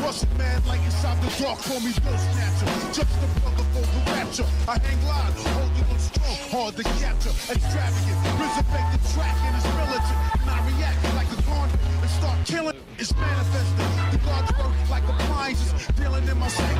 Russian man like inside the dark, call me Bill Snatcher. Just the brother for the rapture. I hang live, holding on strong, hard to capture. Extravagant, resurrect the track and it's militant. And I react like a garden and start killing. It's manifesting. The God's work like appliances, dealing in my psyche.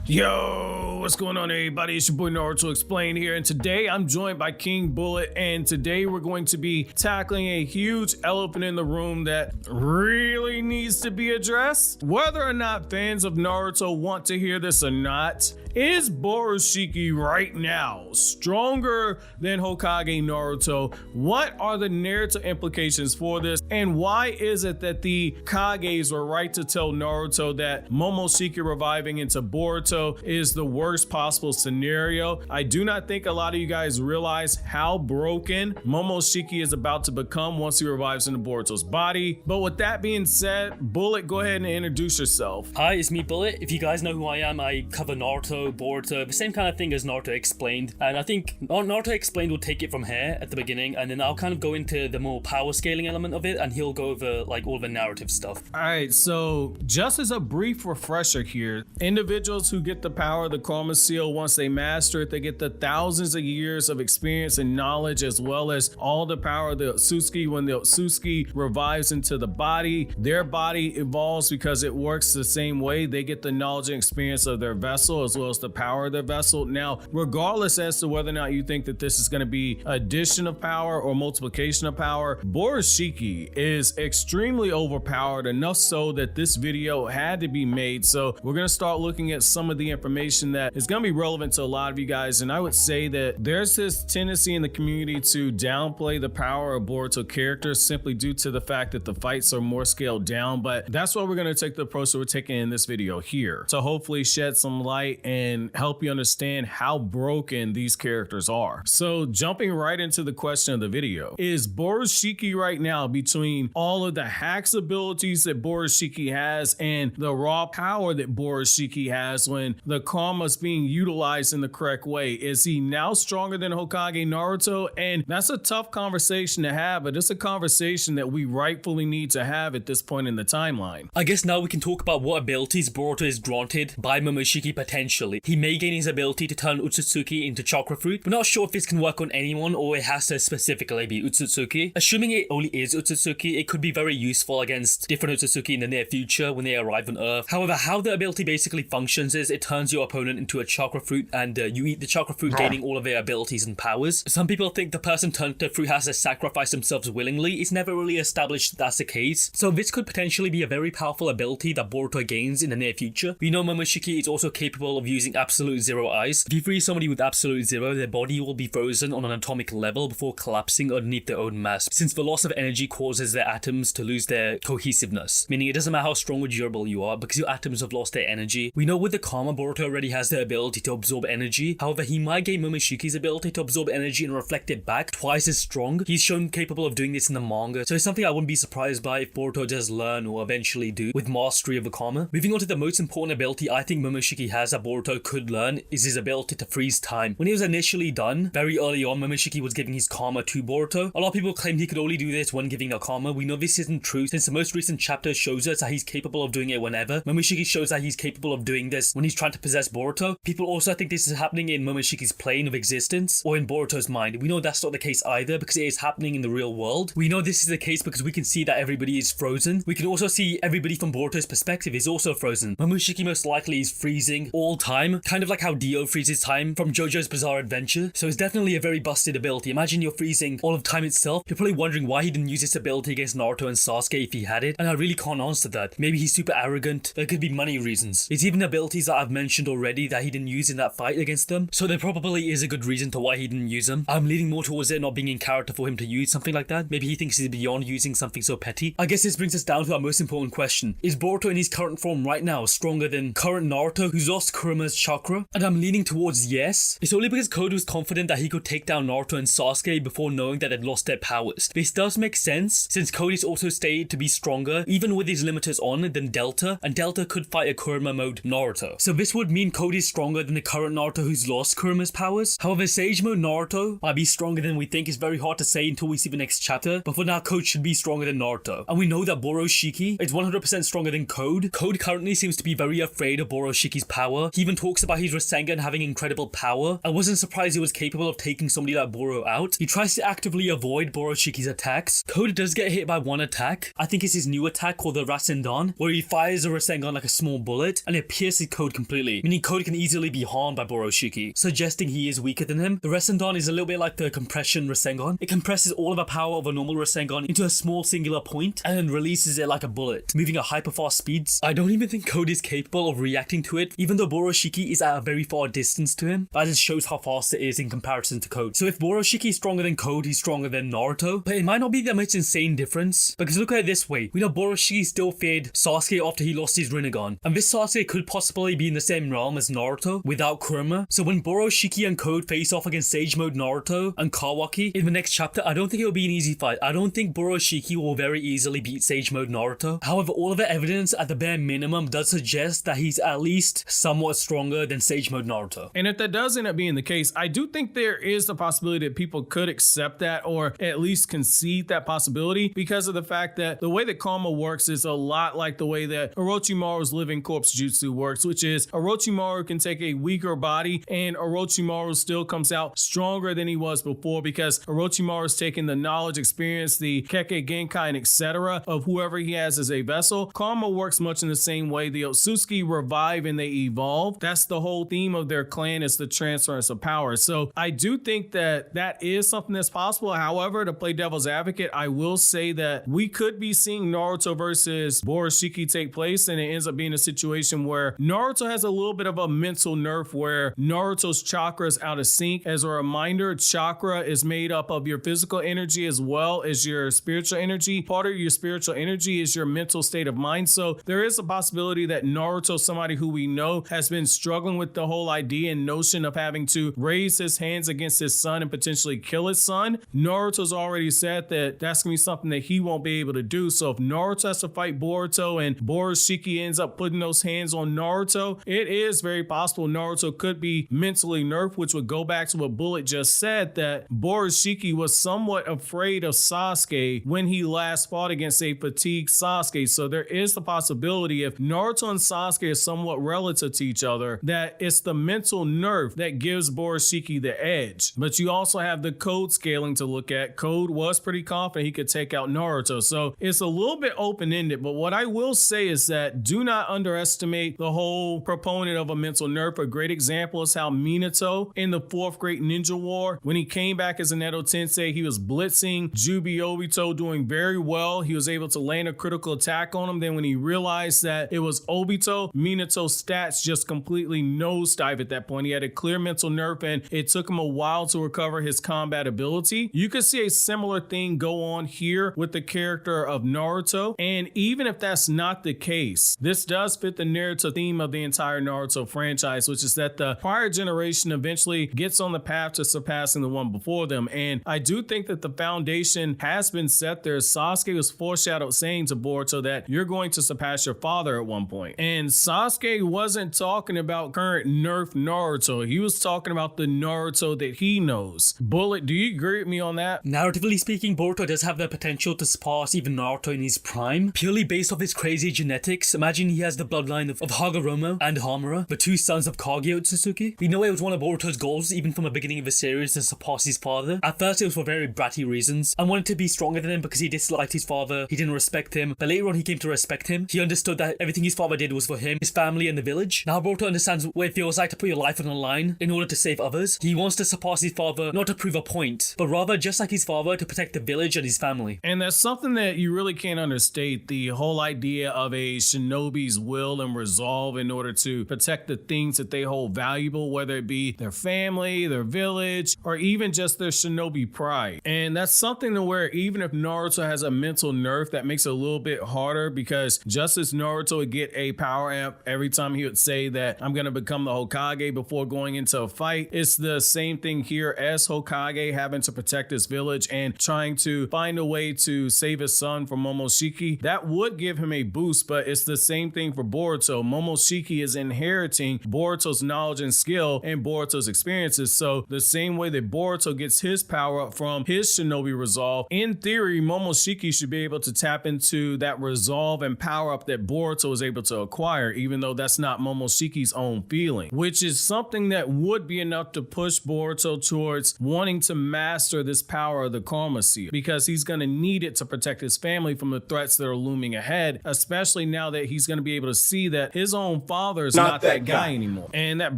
Yo, what's going on, everybody? It's your boy Naruto Explained here, and today I'm joined by King Bullet, and today we're going to be tackling a huge elephant in the room that really needs to be addressed. Whether or not fans of Naruto want to hear this or not, is BoruShiki right now stronger than Hokage Naruto? What are the narrative implications for this? And why is it that the Kages were right to tell Naruto that Momoshiki reviving into Boruto is the worst possible scenario? I do not think a lot of you guys realize how broken Momoshiki is about to become once he revives into Boruto's body. But with that being said, Bullet, go ahead and introduce yourself. Hi, it's me, Bullet. If you guys know who I am, I cover Naruto, Boruto, the same kind of thing as Naruto Explained, and I think Naruto Explained will take it from here at the beginning, and then I'll kind of go into the more power scaling element of it, and he'll go over like all the narrative stuff. Alright, so just as a brief refresher here, individuals who get the power of the Kurama seal, once they master it, they get the thousands of years of experience and knowledge, as well as all the power of the Otsutuski. When the Otsutuski revives into the body, their body evolves because it works the same way. They get the knowledge and experience of their vessel as well as the power of their vessel. Now, regardless as to whether or not you think that this is going to be addition of power or multiplication of power, BoruShiki is extremely overpowered, enough so that this video had to be made. So we're going to start looking at some of the information that is going to be relevant to a lot of you guys. And I would say that there's this tendency in the community to downplay the power of Boruto characters simply due to the fact that the fights are more scaled down. But that's why we're going to take the approach that we're taking in this video here, to hopefully shed some light and help you understand how broken these characters are. So jumping right into the question of the video, is BoruShiki right now, between all of the hacks abilities that BoruShiki has and the raw power that BoruShiki has when the karma is being utilized in the correct way, is he now stronger than Hokage Naruto? And that's a tough conversation to have, but it's a conversation that we rightfully need to have at this point in the timeline. I guess now we can talk about what abilities Boruto is granted by Momoshiki potentially. He may gain his ability to turn Otsutsuki into chakra fruit. We're not sure if this can work on anyone or it has to specifically be Otsutsuki. Assuming it only is Otsutsuki, it could be very useful against different Otsutsuki in the near future when they arrive on Earth. However, how the ability basically functions is it turns your opponent into a chakra fruit, and you eat the chakra fruit, gaining all of their abilities and powers. Some people think the person turned to fruit has to sacrifice themselves willingly. It's never really established that's the case. So this could potentially be a very powerful ability that Boruto gains in the near future. We know Momoshiki is also capable of using absolute zero ice. If you freeze somebody with absolute zero, their body will be frozen on an atomic level before collapsing underneath their own mass, since the loss of energy causes their atoms to lose their cohesiveness, meaning it doesn't matter how strong or durable you are because your atoms have lost their energy. We know with the karma, Boruto already has the ability to absorb energy. However, he might gain Momoshiki's ability to absorb energy and reflect it back twice as strong. He's shown capable of doing this in the manga, so it's something I wouldn't be surprised by if Boruto does learn or eventually do with mastery of the karma. Moving on to the most important ability I think Momoshiki has that Boruto could learn is his ability to freeze time. When he was initially done, very early on, Momoshiki was giving his karma to Boruto. A lot of people claim he could only do this when giving the karma. We know this isn't true, since the most recent chapter shows us that he's capable of doing it whenever. Momoshiki shows that he's capable of doing this when he's trying to possess Boruto. People also think this is happening in Momoshiki's plane of existence or in Boruto's mind. We know that's not the case either because it is happening in the real world. We know this is the case because we can see that everybody is frozen. We can also see everybody from Boruto's perspective is also frozen. Momoshiki most likely is freezing all time, kind of like how Dio freezes time from JoJo's Bizarre Adventure. So it's definitely a very busted ability. Imagine you're freezing all of time itself. You're probably wondering why he didn't use this ability against Naruto and Sasuke if he had it, and I really can't answer that. Maybe he's super arrogant. There could be money reasons. There's even abilities that I've mentioned already that he didn't use in that fight against them, so there probably is a good reason to why he didn't use them. I'm leaning more towards it not being in character for him to use something like that. Maybe he thinks he's beyond using something so petty. I guess this brings us down to our most important question. Is Boruto in his current form right now stronger than current Naruto, who's lost Kurama Kurama's chakra? And I'm leaning towards yes. It's only because Code was confident that he could take down Naruto and Sasuke before knowing that they'd lost their powers. This does make sense, since Code is also stated to be stronger, even with his limiters on, than Delta, and Delta could fight a Kurama mode Naruto. So this would mean Code is stronger than the current Naruto who's lost Kurama's powers. However, Sage mode Naruto might be stronger than we think. Is very hard to say until we see the next chapter, but for now Code should be stronger than Naruto. And we know that BoruShiki is 100% stronger than Code. Code currently seems to be very afraid of BoruShiki's power. He even talks about his Rasengan having incredible power. I wasn't surprised he was capable of taking somebody like Boru out. He tries to actively avoid BoruShiki's attacks. Code does get hit by one attack. I think it's his new attack called the Rasengan, where he fires a Rasengan like a small bullet and it pierces Code completely, meaning Code can easily be harmed by BoruShiki, suggesting he is weaker than him. The Rasengan is a little bit like the compression Rasengan. It compresses all of the power of a normal Rasengan into a small singular point and then releases it like a bullet, moving at hyperfast speeds. I don't even think Code is capable of reacting to it, even though BoruShiki is at a very far distance to him. That just shows how fast it is in comparison to Code. So if BoruShiki is stronger than Code, he's stronger than Naruto, but it might not be that much insane difference, because look at it this way. We know BoruShiki still feared Sasuke after he lost his rinnegan, and this Sasuke could possibly be in the same realm as Naruto without Kurama. So when BoruShiki and Code face off against Sage Mode Naruto and Kawaki in the next chapter, I don't think it'll be an easy fight. I don't think BoruShiki will very easily beat Sage Mode Naruto. However, all of the evidence at the bare minimum does suggest that he's at least somewhat stronger than Sage Mode Naruto. And if that does end up being the case, I do think there is the possibility that people could accept that or at least concede that possibility, because of the fact that the way that karma works is a lot like the way that Orochimaru's living corpse jutsu works, which is Orochimaru can take a weaker body and Orochimaru still comes out stronger than he was before, because Orochimaru's taken the knowledge, experience, the Kekkei Genkai, and etc. of whoever he has as a vessel. Karma works much in the same way. The Otsutuski revive and they evolve. That's the whole theme of their clan, is the transference of power. So I do think that that is something that's possible. However, to play devil's advocate, I will say that we could be seeing Naruto versus BoruShiki take place, and it ends up being a situation where Naruto has a little bit of a mental nerf where Naruto's chakra is out of sync. As a reminder, chakra is made up of your physical energy as well as your spiritual energy. Part of your spiritual energy is your mental state of mind. So there is a possibility that Naruto, somebody who we know has been struggling with the whole idea and notion of having to raise his hands against his son and potentially kill his son. Naruto's already said that that's gonna be something that he won't be able to do. So if Naruto has to fight Boruto and BoruShiki ends up putting those hands on Naruto, it is very possible Naruto could be mentally nerfed, which would go back to what Bullet just said, that BoruShiki was somewhat afraid of Sasuke when he last fought against a fatigued Sasuke. So there is the possibility, if Naruto and Sasuke are somewhat relative to each other, that it's the mental nerf that gives BoruShiki the edge. But you also have the Code scaling to look at. Code was pretty confident he could take out Naruto. So it's a little bit open-ended, but what I will say is that do not underestimate the whole proponent of a mental nerf. A great example is how Minato in the 4th Great Ninja War, when he came back as an Edo Tensei, he was blitzing Jubi Obito, doing very well. He was able to land a critical attack on him. Then when he realized that it was Obito, Minato's stats just completely nosedive at that point. He had a clear mental nerf and it took him a while to recover his combat ability. You could see a similar thing go on here with the character of Naruto. And even if that's not the case, this does fit the narrative theme of the entire Naruto franchise, which is that the prior generation eventually gets on the path to surpassing the one before them. And I do think that the foundation has been set there. Sasuke was foreshadowed saying to Boruto that you're going to surpass your father at one point. And Sasuke wasn't talking about current nerf Naruto. He was talking about the Naruto that he knows. Bullet, do you agree with me on that? Narratively speaking, Boruto does have the potential to surpass even Naruto in his prime, purely based off his crazy genetics. Imagine he has the bloodline of Hagoromo and Hamura, the two sons of Kage Otsutsuki. We know it was one of Boruto's goals, even from the beginning of the series, to surpass his father. At first, it was for very bratty reasons. I wanted to be stronger than him because he disliked his father, he didn't respect him, but later on he came to respect him. He understood that everything his father did was for him, his family, and the village. Now Boruto understands what it feels like to put your life on the line in order to save others. He wants to surpass his father, not to prove a point, but rather, just like his father, to protect the village and his family. And that's something that you really can't understate, the whole idea of a shinobi's will and resolve in order to protect the things that they hold valuable, whether it be their family, their village, or even just their shinobi pride. And that's something to where even if Naruto has a mental nerf, that makes it a little bit harder, because just as Naruto would get a power amp every time he would say that that I'm going to become the Hokage before going into a fight. It's the same thing here as Hokage, having to protect his village and trying to find a way to save his son from Momoshiki. That would give him a boost, but it's the same thing for Boruto. Momoshiki is inheriting Boruto's knowledge and skill and Boruto's experiences. So the same way that Boruto gets his power up from his shinobi resolve, in theory, Momoshiki should be able to tap into that resolve and power up that Boruto was able to acquire, even though that's not Momoshiki's own feeling, which is something that would be enough to push Boruto towards wanting to master this power of the Kurama seal, because he's going to need it to protect his family from the threats that are looming ahead, especially now that he's going to be able to see that his own father is not that guy anymore. And that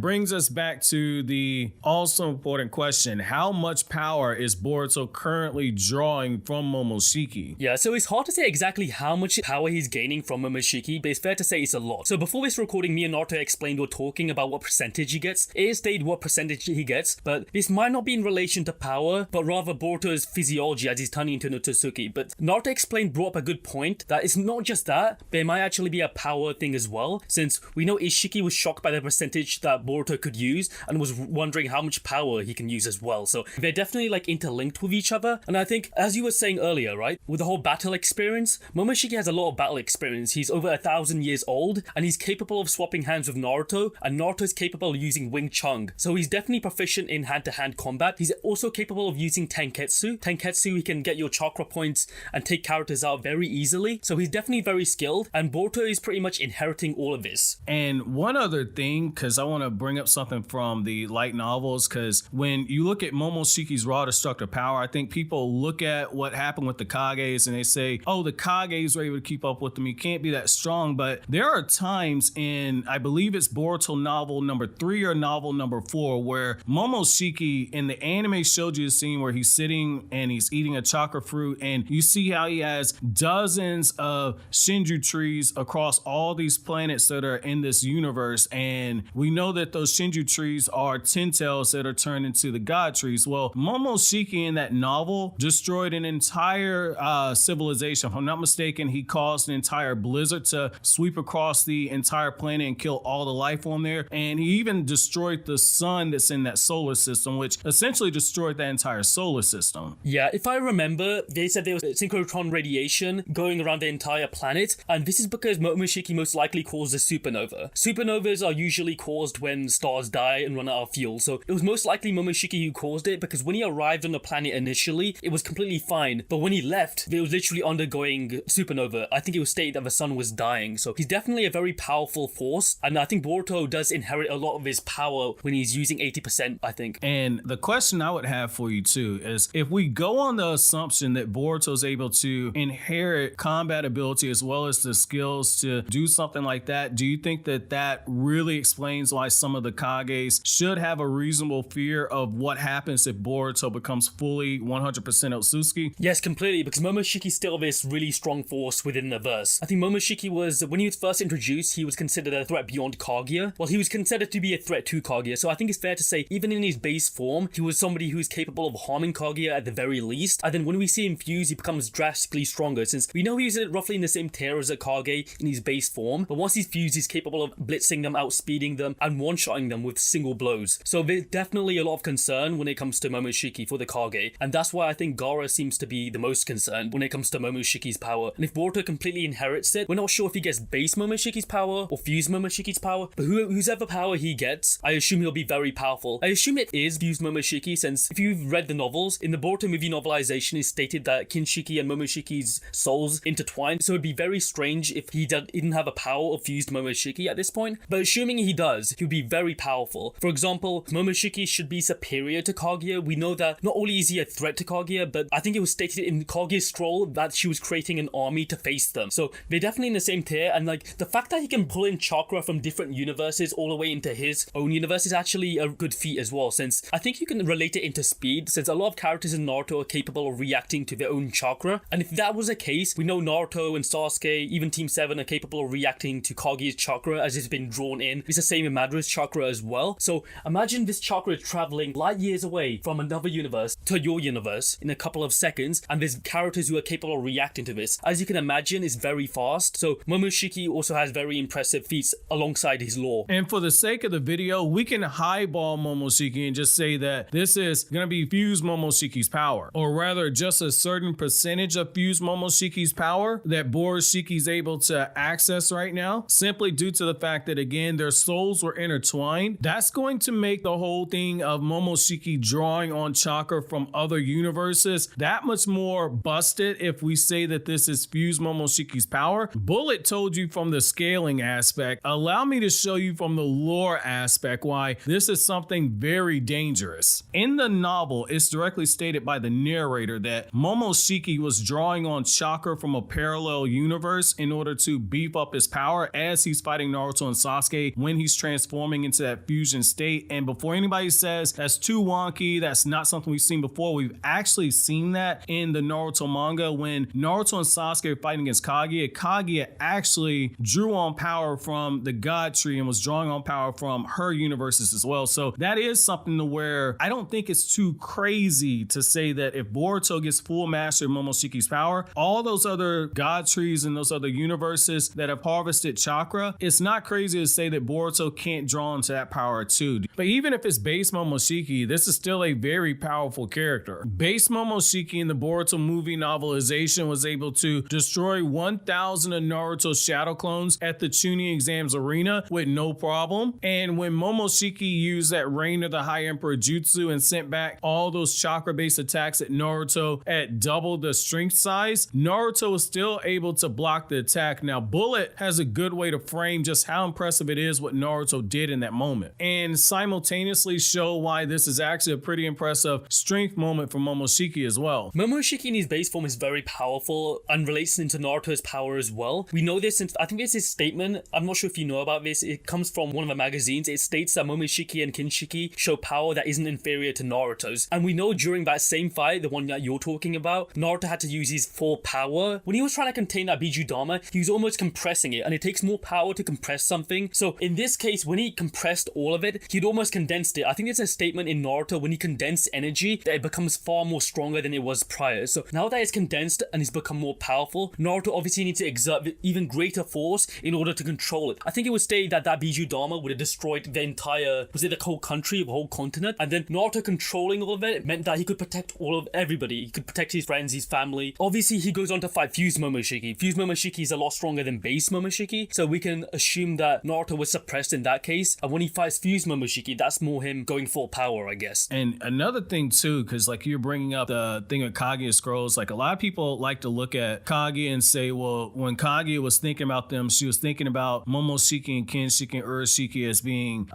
brings us back to the also important question: how much power is Boruto currently drawing from Momoshiki? Yeah, so it's hard to say exactly how much power he's gaining from Momoshiki, but it's fair to say it's a lot. So before this recording, me and Naruto explained or talking about what percentage he gets. It is stated what percentage he gets, but this might not be in relation to power, but rather Boruto's physiology as he's turning into an Otsutuski. But Naruto explained, brought up a good point, that it's not just that, but it might actually be a power thing as well, since we know Isshiki was shocked by the percentage that Boruto could use and was wondering how much power he can use as well. So they're definitely like interlinked with each other. And I think, as you were saying earlier, right, with the whole battle experience, Momoshiki has a lot of battle experience. He's over 1,000 years old, and he's capable of swapping hands with Naruto, and Naruto's capable of using Wing Chun. So he's definitely proficient in hand-to-hand combat. He's also capable of using Tenketsu. Tenketsu, he can get your chakra points and take characters out very easily. So he's definitely very skilled, and Boruto is pretty much inheriting all of this. And one other thing, because I want to bring up something from the light novels, because when you look at Momoshiki's raw destructive power, I think people look at what happened with the Kages and they say, oh, the Kages were able to keep up with him. He can't be that strong. But there are times in, I believe it's Boruto novel number 3 or novel number 4, where Momoshiki in the anime showed you a scene where he's sitting and he's eating a chakra fruit, and you see how he has dozens of Shinju trees across all these planets that are in this universe. And we know that those Shinju trees are Ten-Tails that are turned into the God trees. Well, Momoshiki in that novel destroyed an entire civilization. If I'm not mistaken, he caused an entire blizzard to sweep across the entire planet and kill all the life on there. And he even destroyed the sun that's in that solar system, which essentially destroyed that entire solar system. Yeah, if I remember, they said there was synchrotron radiation going around the entire planet, and this is because Momoshiki most likely caused a supernova. Supernovas are usually caused when stars die and run out of fuel, so it was most likely Momoshiki who caused it, because when he arrived on the planet initially, it was completely fine, but when he left, it was literally undergoing supernova. I think it was stated that the sun was dying, so he's definitely a very powerful force, and I think Boruto does inherit a lot of his power when he's using 80%, I think. And the question I would have for you too is, if we go on the assumption that Boruto's able to inherit combat ability as well as the skills to do something like that, do you think that that really explains why some of the Kages should have a reasonable fear of what happens if Boruto becomes fully 100% Otsutuski? Yes, completely, because Momoshiki's still this really strong force within the verse. I think Momoshiki was, when he was first introduced, he was considered a threat beyond Kaguya. Well, he was considered to be a threat to Kaguya, so I think it's fair to say, even in his base form, he was somebody who's capable of harming Kaguya at the very least. And then when we see him fuse, he becomes drastically stronger, since we know he's roughly in the same tier as a Kage in his base form, but once he's fused, he's capable of blitzing them, outspeeding them, and one-shotting them with single blows. So there's definitely a lot of concern when it comes to Momoshiki for the Kage, and that's why I think Gaara seems to be the most concerned when it comes to Momoshiki's power. And if Boruto completely inherits it, we're not sure if he gets base Momoshiki's power or fused Momoshiki's power, but whoever power he gets, I assume he'll be very powerful. I assume it is fused Momoshiki, since if you've read the novels, in the Boruto movie novelization, it's stated that Kinshiki and Momoshiki's souls intertwine, so it'd be very strange if he didn't have a power of fused Momoshiki at this point, but assuming he does, he'll be very powerful. For example, Momoshiki should be superior to Kaguya. We know that not only is he a threat to Kaguya, but I think it was stated in Kaguya's scroll that she was creating an army to face them. So they're definitely in the same tier, and like the fact that he can pull in chakra from different universes all the way into his own universe is actually a good feat as well, since I think you can relate it into speed, since a lot of characters in Naruto are capable of reacting to their own chakra. And if that was the case, we know Naruto and Sasuke, even Team 7, are capable of reacting to Kaguya's chakra as it's been drawn in. It's the same in Madara's chakra as well. So imagine this chakra traveling light years away from another universe to your universe in a couple of seconds, and there's characters who are capable of reacting to this. As you can imagine, it's very fast. So Momoshiki also has very impressive feats alongside his law. And for the sake of the video, we can highball Momoshiki and just say that this is going to be fused Momoshiki's power, or rather just a certain percentage of fused Momoshiki's power that BoruShiki is able to access right now, simply due to the fact that, again, their souls were intertwined. That's going to make the whole thing of Momoshiki drawing on chakra from other universes that much more busted if we say that this is fused Momoshiki's power. Bullet told you from the scaling aspect. Allow me to show you from the lore aspect why this is something very dangerous. In the novel, it's directly stated by the narrator that Momoshiki was drawing on chakra from a parallel universe in order to beef up his power as he's fighting Naruto and Sasuke when he's transforming into that fusion state. And before anybody says that's too wonky, that's not something we've seen before, we've actually seen that in the Naruto manga when Naruto and Sasuke are fighting against Kaguya. Kaguya actually drew on power from the God Tree and was drawing on power from her universes as well. So that is something to where I don't think it's too crazy to say that if Boruto gets full mastery of Momoshiki's power, all those other God Trees and those other universes that have harvested chakra, it's not crazy to say that Boruto can't draw into that power too. But even if it's base Momoshiki, this is still a very powerful character. Base Momoshiki in the Boruto movie novelization was able to destroy 1,000 of Naruto's shadow clones at the Chunin exams arena with no problem. And when Momoshiki used that Reign of the High Emperor jutsu and sent back all those chakra-based attacks at Naruto at double the strength size, Naruto was still able to block the attack. Now, Bullet has a good way to frame just how impressive it is what Naruto did in that moment, and simultaneously show why this is actually a pretty impressive strength moment for Momoshiki as well. Momoshiki in his base form is very powerful and relates into Naruto's power as well. We know this since I think this is a statement. I'm not sure if you know about this. It comes from one of the magazines. It states that Momoshiki and Kinshiki show power that isn't inferior to Naruto's. And we know during that same fight, the one that you're talking about, Naruto had to use his full power. When he was trying to contain that Biju Dharma, he was almost compressing it, and it takes more power to compress something. So in this case, when he compressed all of it, he'd almost condensed it. I think it's a statement in Naruto when he condensed energy that it becomes far more stronger than it was prior. So now that it's condensed and it's become more powerful, Naruto obviously needs to exert even greater force in order to control it. I think it was stated that that Biju Dharma would have destroyed the entire, was it the whole country, the whole continent? And then Naruto controlling all of it meant that he could protect all of everybody. He could protect his friends, his family. Obviously, he goes on to fight Fused Momoshiki. Fused Momoshiki is a lot stronger than Base Momoshiki, so we can assume that Naruto was suppressed in that case. And when he fights Fused Momoshiki, that's more him going full power, I guess. And another thing too, because like you're bringing up the thing with Kaguya scrolls, like a lot of people like to look at Kaguya and say, well, when Kaguya was thinking about them, she was thinking about Momoshiki and Kinshiki and BoruShiki as being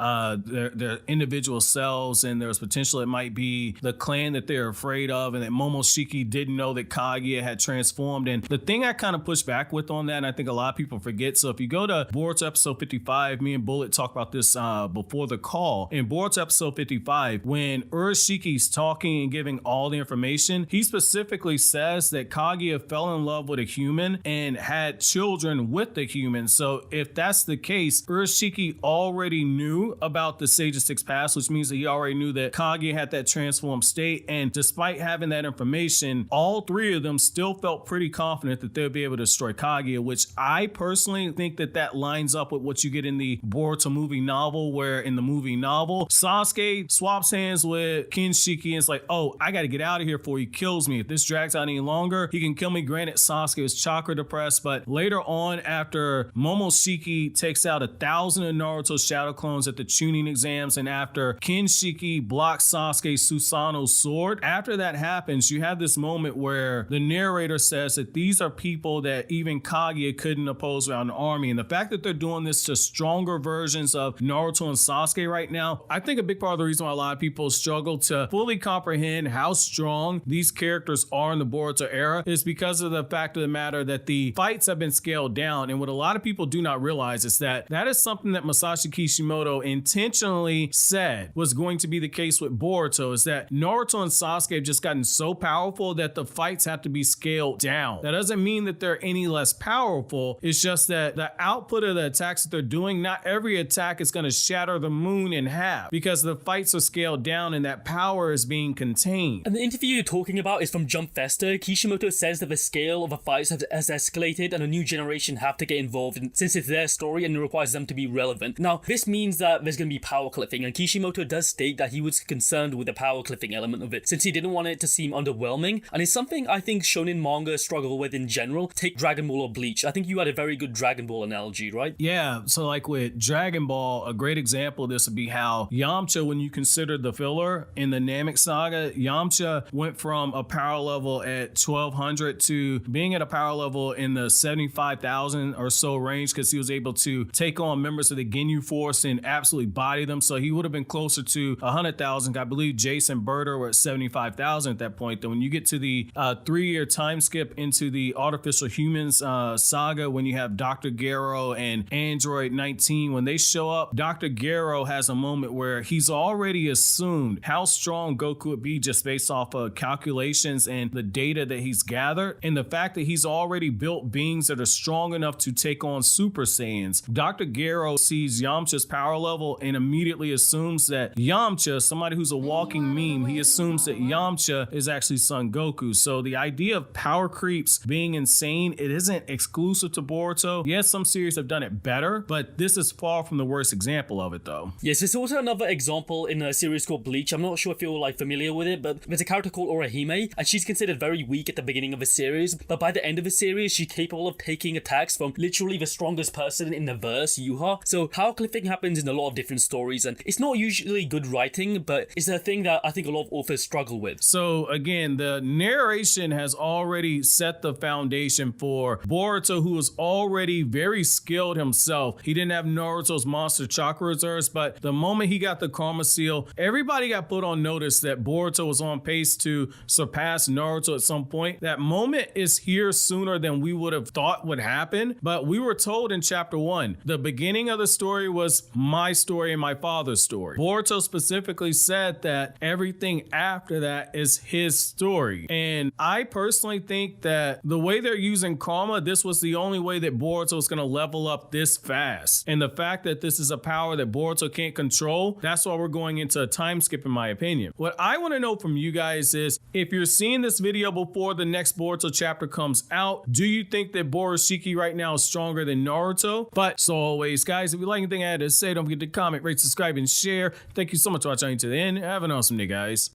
their individual selves, and there's potential it might be the clan that they're afraid of, and that Momoshiki didn't know that Kaguya had transformed. And the thing I kind of push back with on that, and I think a lot of people forget, so if you go to Boruto episode 55, me and Bullet talked about this before the call. In Boruto episode 55, when BoruShiki's talking and giving all the information, he specifically says that Kaguya fell in love with a human and had children with the human. So if that's the case, BoruShiki already knew about the Sage of Six Paths, which means that he already knew that Kaguya had that transformed state. And despite having that information, all three of them still felt pretty confident that they'll be able to destroy Kaguya, which I personally think that that lines up with what you get in the Boruto movie novel, where in the movie novel, Sasuke swaps hands with Kinshiki and it's like, oh, I got to get out of here before he kills me. If this drags out any longer, he can kill me. Granted, Sasuke was chakra depressed, but later on, after Momoshiki takes out 1,000 of Naruto's shadow clones at the Chunin exams, and after Kinshiki blocks Sasuke Susanoo's sword, after that happens, you have this moment where the narrator says that these are people that even Kaguya couldn't oppose without an army. And the fact that they're doing this to stronger versions of Naruto and Sasuke right now, I think a big part of the reason why a lot of people struggle to fully comprehend how strong these characters are in the Boruto era is because of the fact of the matter that the fights have been scaled down. And what a lot of people do not realize is that that is something that Masashi Kishimoto intentionally said was going to be the case with Boruto, is that Naruto and Sasuke have just gotten so powerful that the fights have to be scaled down. That doesn't mean that they're any less powerful. It's just that the output of the attacks that they're doing, not every attack is going to shatter the moon in half because the fights are scaled down and that power is being contained. And the interview you're talking about is from Jump Festa. Kishimoto says that the scale of the fights has escalated and a new generation have to get involved since it's their story and it requires them them to be relevant. Now, this means that there's going to be power clipping, and Kishimoto does state that he was concerned with the power clipping element of it, since he didn't want it to seem underwhelming, and it's something I think shonen manga struggle with in general. Take Dragon Ball or Bleach. I think you had a very good Dragon Ball analogy, right? Yeah, so like with Dragon Ball, a great example of this would be how Yamcha, when you consider the filler in the Namek saga, Yamcha went from a power level at 1200 to being at a power level in the 75,000 or so range, because he was able to take on members of the Ginyu Force and absolutely body them. So he would have been closer to 100,000. I believe Jace and Berta were at 75,000 at that point. Then when you get to the 3-year time skip into the Artificial Humans saga, when you have Dr. Gero and Android 19, when they show up, Dr. Gero has a moment where he's already assumed how strong Goku would be just based off of calculations and the data that he's gathered, and the fact that he's already built beings that are strong enough to take on Super Saiyans. Dr. Gero sees Yamcha's power level and immediately assumes that Yamcha, somebody who's a walking meme, he assumes that Yamcha is actually Son Goku. So the idea of power creeps being insane, it isn't exclusive to Boruto. Yes, some series have done it better, but this is far from the worst example of it though. Yes, there's also another example in a series called Bleach. I'm not sure if you're familiar with it, but there's a character called Orihime, and she's considered very weak at the beginning of the series, but by the end of the series, she's capable of taking attacks from literally the strongest person in the verse, Yuha. So power clipping happens in a lot of different stories, and it's not usually good writing, but it's a thing that I think a lot of authors struggle with. So again, the narration has already set the foundation for Boruto, who is already very skilled himself. He didn't have Naruto's monster chakra reserves, but the moment he got the Karma Seal, everybody got put on notice that Boruto was on pace to surpass Naruto at some point. That moment is here sooner than we would have thought would happen, but we were told in chapter 1, the beginning of the story was my story and my father's story. Boruto specifically said that everything after that is his story. And I personally think that the way they're using karma, this was the only way that Boruto is going to level up this fast. And the fact that this is a power that Boruto can't control, that's why we're going into a time skip in my opinion. What I want to know from you guys is, if you're seeing this video before the next Boruto chapter comes out, do you think that BoruShiki right now is stronger than Naruto? But so always, guys, if you like anything I had to say, don't forget to comment, rate, subscribe, and share. Thank you so much for watching to the end. Have an awesome day, guys.